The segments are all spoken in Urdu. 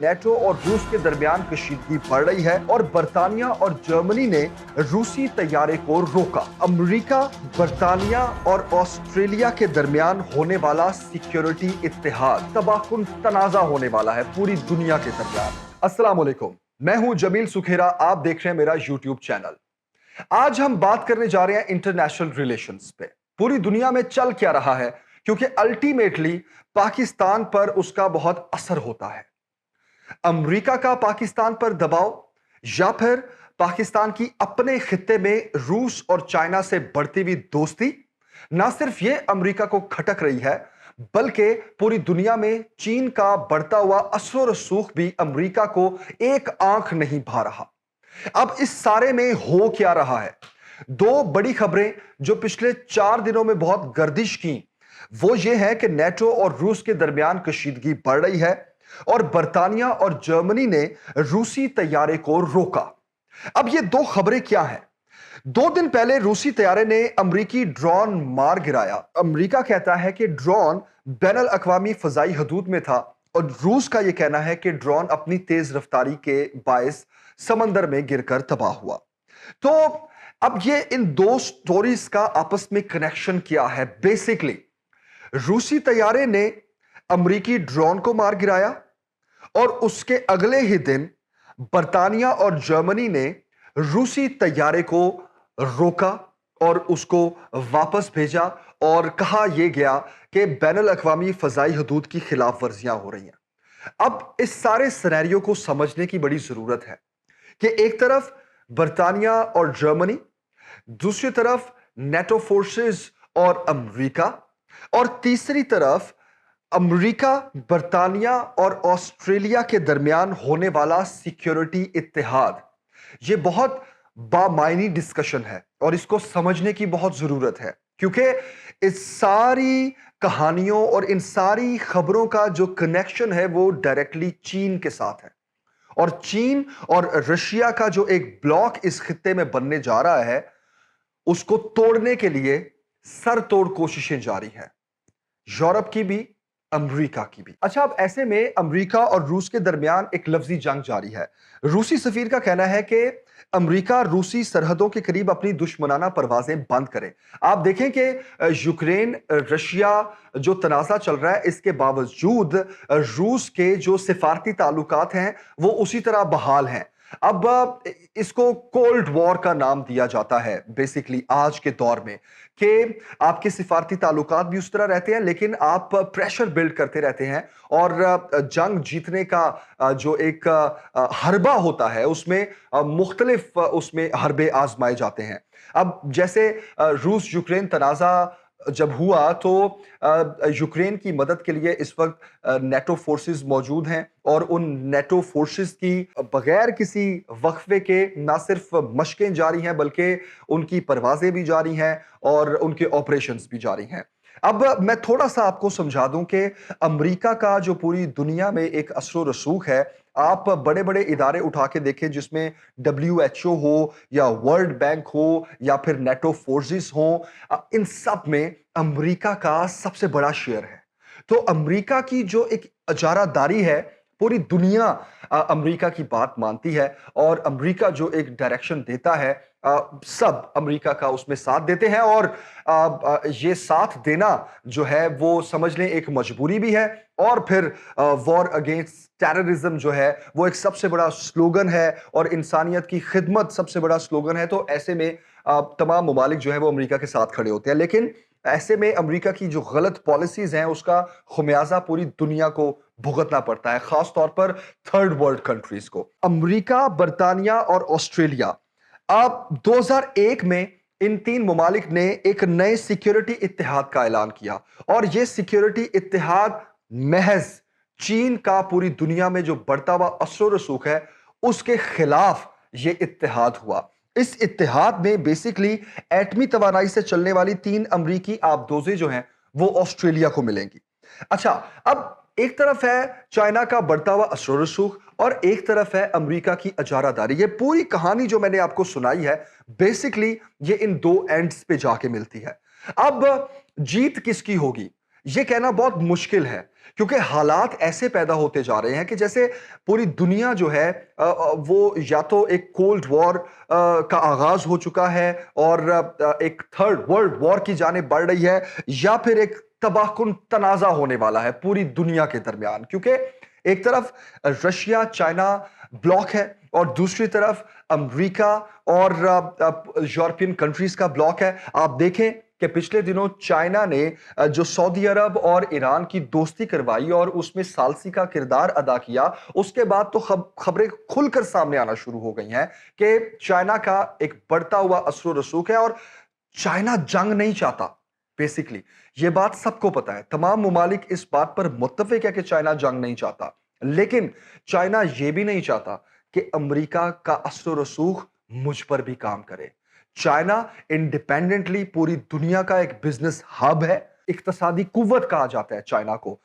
نیٹو اور روس کے درمیان کشیدگی بڑھ رہی ہے اور برطانیہ اور جرمنی نے روسی طیارے کو روکا۔ امریکہ، برطانیہ اور آسٹریلیا کے درمیان ہونے والا سیکیورٹی اتحاد تباہ کن تنازع ہونے والا ہے پوری دنیا کے درمیان۔ السلام علیکم، میں ہوں جمیل سکھیرا، آپ دیکھ رہے ہیں میرا یوٹیوب چینل۔ آج ہم بات کرنے جا رہے ہیں انٹرنیشنل ریلیشنز پہ۔ پوری دنیا میں چل کیا رہا ہے، کیونکہ الٹیمیٹلی پاکستان پر اس کا بہت اثر ہوتا ہے۔ امریکہ کا پاکستان پر دباؤ یا پھر پاکستان کی اپنے خطے میں روس اور چائنا سے بڑھتی ہوئی دوستی نہ صرف یہ امریکہ کو کھٹک رہی ہے بلکہ پوری دنیا میں چین کا بڑھتا ہوا اثر و رسوخ بھی امریکہ کو ایک آنکھ نہیں بھا رہا۔ اب اس سارے میں ہو کیا رہا ہے؟ دو بڑی خبریں جو پچھلے 4 دنوں میں بہت گردش کی وہ یہ ہے کہ نیٹو اور روس کے درمیان کشیدگی بڑھ رہی ہے اور برطانیہ اور جرمنی نے روسی طیارے کو روکا۔ اب یہ دو خبریں کیا ہیں؟ 2 دن پہلے روسی طیارے نے امریکی ڈرون مار گرایا۔ امریکہ کہتا ہے کہ ڈرون بین الاقوامی فضائی حدود میں تھا اور روس کا یہ کہنا ہے کہ ڈرون اپنی تیز رفتاری کے باعث سمندر میں گر کر تباہ ہوا۔ تو اب یہ ان دو سٹوریز کا آپس میں کنیکشن کیا ہے؟ بیسیکلی روسی طیارے نے امریکی ڈرون کو مار گرایا اور اس کے اگلے ہی دن برطانیہ اور جرمنی نے روسی طیارے کو روکا اور اس کو واپس بھیجا اور کہا یہ گیا کہ بین الاقوامی فضائی حدود کی خلاف ورزیاں ہو رہی ہیں۔ اب اس سارے سینیریو کو سمجھنے کی بڑی ضرورت ہے کہ ایک طرف برطانیہ اور جرمنی، دوسری طرف نیٹو فورسز اور امریکہ، اور تیسری طرف امریکہ، برطانیہ اور آسٹریلیا کے درمیان ہونے والا سیکیورٹی اتحاد۔ یہ بہت بامعنی ڈسکشن ہے اور اس کو سمجھنے کی بہت ضرورت ہے، کیونکہ اس ساری کہانیوں اور ان ساری خبروں کا جو کنیکشن ہے وہ ڈائریکٹلی چین کے ساتھ ہے، اور چین اور رشیا کا جو ایک بلاک اس خطے میں بننے جا رہا ہے اس کو توڑنے کے لیے سر توڑ کوششیں جاری ہیں، یورپ کی بھی، امریکہ کی بھی۔ اچھا، اب ایسے میں امریکہ اور روس کے درمیان ایک لفظی جنگ جاری ہے۔ روسی سفیر کا کہنا ہے کہ امریکہ روسی سرحدوں کے قریب اپنی دشمنانہ پروازیں بند کرے۔ آپ دیکھیں کہ یوکرین رشیا جو تنازع چل رہا ہے اس کے باوجود روس کے جو سفارتی تعلقات ہیں وہ اسی طرح بحال ہیں۔ اب اس کو کولڈ وار کا نام دیا جاتا ہے بیسیکلی آج کے دور میں، کہ آپ کے سفارتی تعلقات بھی اس طرح رہتے ہیں لیکن آپ پریشر بلڈ کرتے رہتے ہیں اور جنگ جیتنے کا جو ایک حربہ ہوتا ہے اس میں مختلف اس میں حربے آزمائے جاتے ہیں۔ اب جیسے روس یوکرین تنازع جب ہوا تو یوکرین کی مدد کے لیے اس وقت نیٹو فورسز موجود ہیں اور ان نیٹو فورسز کی بغیر کسی وقفے کے نہ صرف مشقیں جاری ہیں بلکہ ان کی پروازیں بھی جاری ہیں اور ان کے آپریشنز بھی جاری ہیں۔ اب میں تھوڑا سا آپ کو سمجھا دوں کہ امریکہ کا جو پوری دنیا میں ایک اثر و رسوخ ہے، آپ بڑے بڑے ادارے اٹھا کے دیکھیں جس میں WHO ہو یا ورلڈ بینک ہو یا پھر نیٹو فورسز ہوں، ان سب میں امریکہ کا سب سے بڑا شیئر ہے۔ تو امریکہ کی جو ایک اجارہ داری ہے، پوری دنیا امریکہ کی بات مانتی ہے اور امریکہ جو ایک ڈائریکشن دیتا ہے سب امریکہ کا اس میں ساتھ دیتے ہیں، اور یہ ساتھ دینا جو ہے وہ سمجھ لیں ایک مجبوری بھی ہے، اور پھر وار اگینسٹ ٹیررزم جو ہے وہ ایک سب سے بڑا سلوگن ہے اور انسانیت کی خدمت سب سے بڑا سلوگن ہے۔ تو ایسے میں تمام ممالک جو ہے وہ امریکہ کے ساتھ کھڑے ہوتے ہیں، لیکن ایسے میں امریکہ کی جو غلط پالیسیز ہیں اس کا خمیازہ پوری دنیا کو بھگتنا پڑتا ہے، خاص طور پر تھرڈ ورلڈ کنٹریز کو۔ امریکہ، برطانیہ اور آسٹریلیا، اب 2001 میں ان 3 ممالک نے ایک نئے سیکیورٹی اتحاد کا اعلان کیا، اور یہ سیکیورٹی اتحاد محض چین کا پوری دنیا میں جو بڑھتا ہوا اثر و رسوخ ہے اس کے خلاف یہ اتحاد ہوا۔ اس اتحاد میں بیسیکلی ایٹمی توانائی سے چلنے والی 3 امریکی آبدوزیں جو ہیں وہ آسٹریلیا کو ملیں گی۔ اچھا، اب ایک طرف ہے چائنا کا بڑھتا ہوا اثر و رسوخ اور ایک طرف ہے امریکہ کی اجارہ داری۔ یہ پوری کہانی جو میں نے آپ کو سنائی ہے بیسیکلی یہ ان 2 اینڈز پہ جا کے ملتی ہے۔ اب جیت کس کی ہوگی؟ یہ کہنا بہت مشکل ہے کیونکہ حالات ایسے پیدا ہوتے جا رہے ہیں کہ جیسے پوری دنیا جو ہے وہ یا تو ایک کولڈ وار کا آغاز ہو چکا ہے اور ایک تھرڈ ورلڈ وار کی جانب بڑھ رہی ہے، یا پھر ایک تباہ کن تنازع ہونے والا ہے پوری دنیا کے درمیان، کیونکہ ایک طرف رشیا چائنا بلاک ہے اور دوسری طرف امریکہ اور یورپین کنٹریز کا بلاک ہے۔ آپ دیکھیں کہ پچھلے دنوں چائنا نے جو سعودی عرب اور ایران کی دوستی کروائی اور اس میں ثالثی کا کردار ادا کیا، اس کے بعد تو خبریں کھل کر سامنے آنا شروع ہو گئی ہیں کہ چائنا کا ایک بڑھتا ہوا اثر و رسوخ ہے اور چائنا جنگ نہیں چاہتا۔ بیسیکلی یہ بات سب کو پتا ہے، تمام ممالک اس بات پر متفق ہے کہ چائنا جنگ نہیں چاہتا، لیکن چائنا یہ بھی نہیں چاہتا کہ امریکہ کا اثر و رسوخ مجھ پر بھی کام کرے۔ چائنا انڈیپینڈنٹلی پوری دنیا کا ایک بزنس ہب ہے، اقتصادی قوت کہا جاتا ہے چائنا کو۔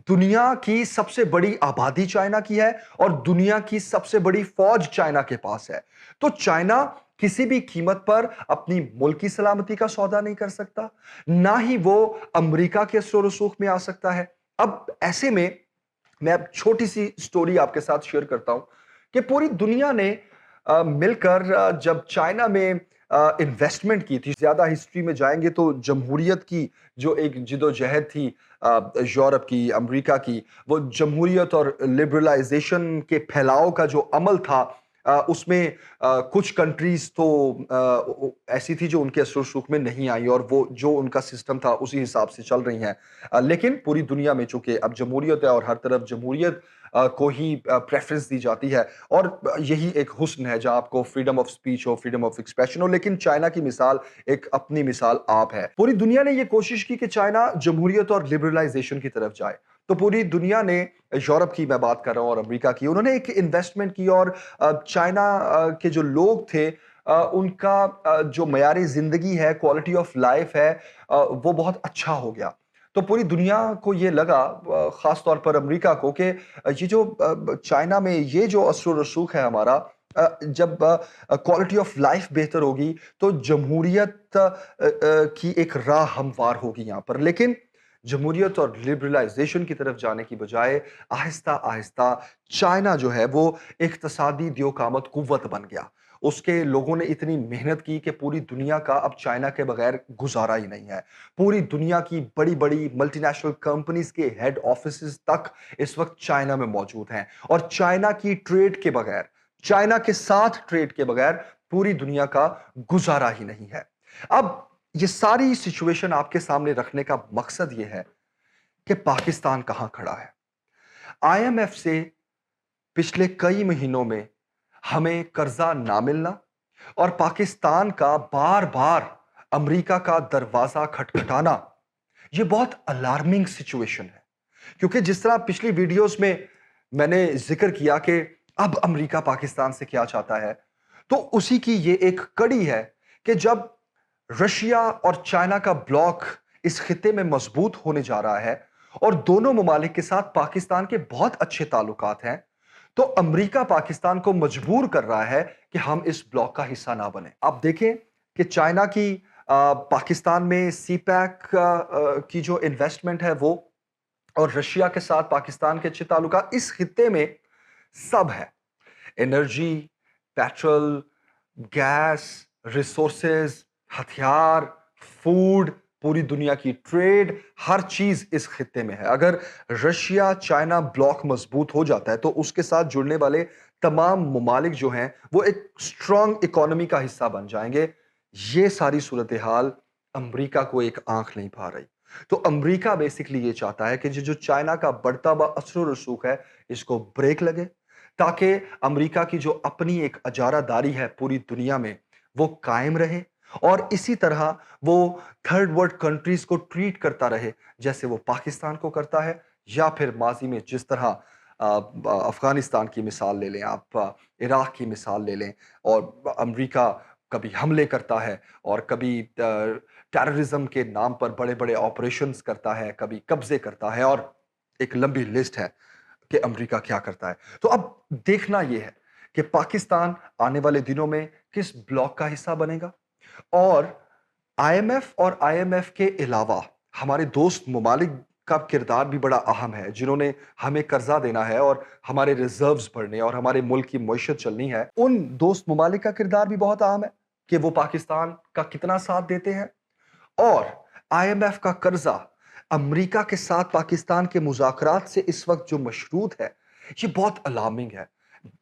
دنیا کی سب سے بڑی آبادی چائنا کی ہے اور دنیا کی سب سے بڑی فوج چائنا کے پاس ہے۔ تو چائنا کسی بھی قیمت پر اپنی ملکی سلامتی کا سودا نہیں کر سکتا، نہ ہی وہ امریکہ کے اثر و رسوخ میں آ سکتا ہے۔ اب ایسے میں اب چھوٹی سی سٹوری آپ کے ساتھ شیئر کرتا ہوں کہ پوری دنیا نے مل کر جب چائنا میں انویسٹمنٹ کی تھی، زیادہ ہسٹری میں جائیں گے تو جمہوریت کی جو ایک جد و جہد تھی یورپ کی، امریکہ کی، وہ جمہوریت اور لبرلائزیشن کے پھیلاؤ کا جو عمل تھا، اس میں کچھ کنٹریز تو ایسی تھی جو ان کے اثر و رسوخ میں نہیں آئی اور وہ جو ان کا سسٹم تھا اسی حساب سے چل رہی ہیں، لیکن پوری دنیا میں چونکہ اب جمہوریت ہے اور ہر طرف جمہوریت کو ہی پریفرنس دی جاتی ہے اور یہی ایک حسن ہے جہاں آپ کو فریڈم آف سپیچ ہو، فریڈم آف ایکسپریشن ہو، لیکن چائنا کی مثال ایک اپنی مثال آپ ہے۔ پوری دنیا نے یہ کوشش کی کہ چائنا جمہوریت اور لبرلائزیشن کی طرف جائے، تو پوری دنیا نے، یورپ کی میں بات کر رہا ہوں اور امریکہ کی، انہوں نے ایک انویسٹمنٹ کی اور چائنا کے جو لوگ تھے ان کا جو معیار زندگی ہے، کوالٹی آف لائف ہے، وہ بہت اچھا ہو گیا۔ تو پوری دنیا کو یہ لگا، خاص طور پر امریکہ کو، کہ یہ جو چائنا میں یہ جو اثر و رسوخ ہے ہمارا، جب کوالٹی آف لائف بہتر ہوگی تو جمہوریت کی ایک راہ ہموار ہوگی یہاں پر۔ لیکن جمہوریت اور لبرلائزیشن کی طرف جانے کی بجائے آہستہ آہستہ چائنا جو ہے وہ اقتصادی دیو قامت قوت بن گیا۔ اس کے لوگوں نے اتنی محنت کی کہ پوری دنیا کا اب چائنا کے بغیر گزارا ہی نہیں ہے۔ پوری دنیا کی بڑی بڑی ملٹی نیشنل کمپنیز کے ہیڈ آفیسز تک اس وقت چائنا میں موجود ہیں، اور چائنا کی ٹریڈ کے بغیر، چائنا کے ساتھ ٹریڈ کے بغیر پوری دنیا کا گزارا ہی نہیں ہے۔ اب یہ ساری سچویشن آپ کے سامنے رکھنے کا مقصد یہ ہے کہ پاکستان کہاں کھڑا ہے۔ آئی ایم ایف سے پچھلے کئی مہینوں میں ہمیں قرضہ نہ ملنا اور پاکستان کا بار بار امریکہ کا دروازہ کھٹکھٹانا، یہ بہت الارمنگ سچویشن ہے، کیونکہ جس طرح پچھلی ویڈیوز میں نے ذکر کیا کہ اب امریکہ پاکستان سے کیا چاہتا ہے، تو اسی کی یہ ایک کڑی ہے کہ جب رشیا اور چائنا کا بلاک اس خطے میں مضبوط ہونے جا رہا ہے اور دونوں ممالک کے ساتھ پاکستان کے بہت اچھے تعلقات ہیں، تو امریکہ پاکستان کو مجبور کر رہا ہے کہ ہم اس بلاک کا حصہ نہ بنیں۔ آپ دیکھیں کہ چائنا کی پاکستان میں سی پیک کی جو انویسٹمنٹ ہے وہ، اور رشیا کے ساتھ پاکستان کے اچھے تعلقات، اس خطے میں سب ہے، انرجی، پیٹرول، گیس، ریسورسز، ہتھیار، فوڈ، پوری دنیا کی ٹریڈ، ہر چیز اس خطے میں ہے۔ اگر رشیا چائنا بلاک مضبوط ہو جاتا ہے تو اس کے ساتھ جڑنے والے تمام ممالک جو ہیں وہ ایک سٹرونگ اکانومی کا حصہ بن جائیں گے۔ یہ ساری صورتحال امریکہ کو ایک آنکھ نہیں پا رہی۔ تو امریکہ بیسکلی یہ چاہتا ہے کہ جو چائنا کا بڑھتا ہوا اثر و رسوخ ہے اس کو بریک لگے، تاکہ امریکہ کی جو اپنی ایک اجارہ داری ہے پوری دنیا میں وہ قائم رہے، اور اسی طرح وہ تھرڈ ورلڈ کنٹریز کو ٹریٹ کرتا رہے جیسے وہ پاکستان کو کرتا ہے، یا پھر ماضی میں جس طرح افغانستان کی مثال لے لیں، آپ عراق کی مثال لے لیں، اور امریکہ کبھی حملے کرتا ہے اور کبھی ٹیررزم کے نام پر بڑے بڑے آپریشنز کرتا ہے، کبھی قبضے کرتا ہے، اور ایک لمبی لسٹ ہے کہ امریکہ کیا کرتا ہے۔ تو اب دیکھنا یہ ہے کہ پاکستان آنے والے دنوں میں کس بلاک کا حصہ بنے گا، اور آئی ایم ایف کے علاوہ ہمارے دوست ممالک کا کردار بھی بڑا اہم ہے، جنہوں نے ہمیں قرضہ دینا ہے اور ہمارے ریزروز بڑھنے اور ہمارے ملک کی معیشت چلنی ہے، ان دوست ممالک کا کردار بھی بہت اہم ہے کہ وہ پاکستان کا کتنا ساتھ دیتے ہیں۔ اور آئی ایم ایف کا قرضہ امریکہ کے ساتھ پاکستان کے مذاکرات سے اس وقت جو مشروط ہے، یہ بہت الارمنگ ہے۔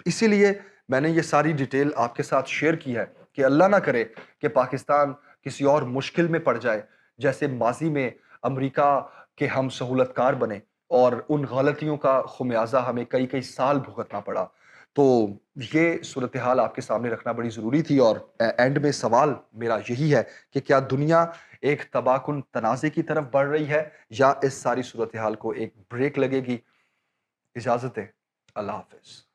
اسی لیے میں نے یہ ساری ڈیٹیل آپ کے ساتھ شیئر کی ہے کہ اللہ نہ کرے کہ پاکستان کسی اور مشکل میں پڑ جائے، جیسے ماضی میں امریکہ کے ہم سہولت کار بنے اور ان غلطیوں کا خمیازہ ہمیں کئی کئی سال بھگتنا پڑا۔ تو یہ صورتحال آپ کے سامنے رکھنا بڑی ضروری تھی، اور اینڈ میں سوال میرا یہی ہے کہ کیا دنیا ایک تباہ کن تنازع کی طرف بڑھ رہی ہے یا اس ساری صورتحال کو ایک بریک لگے گی؟ اجازت دیں، اللہ حافظ۔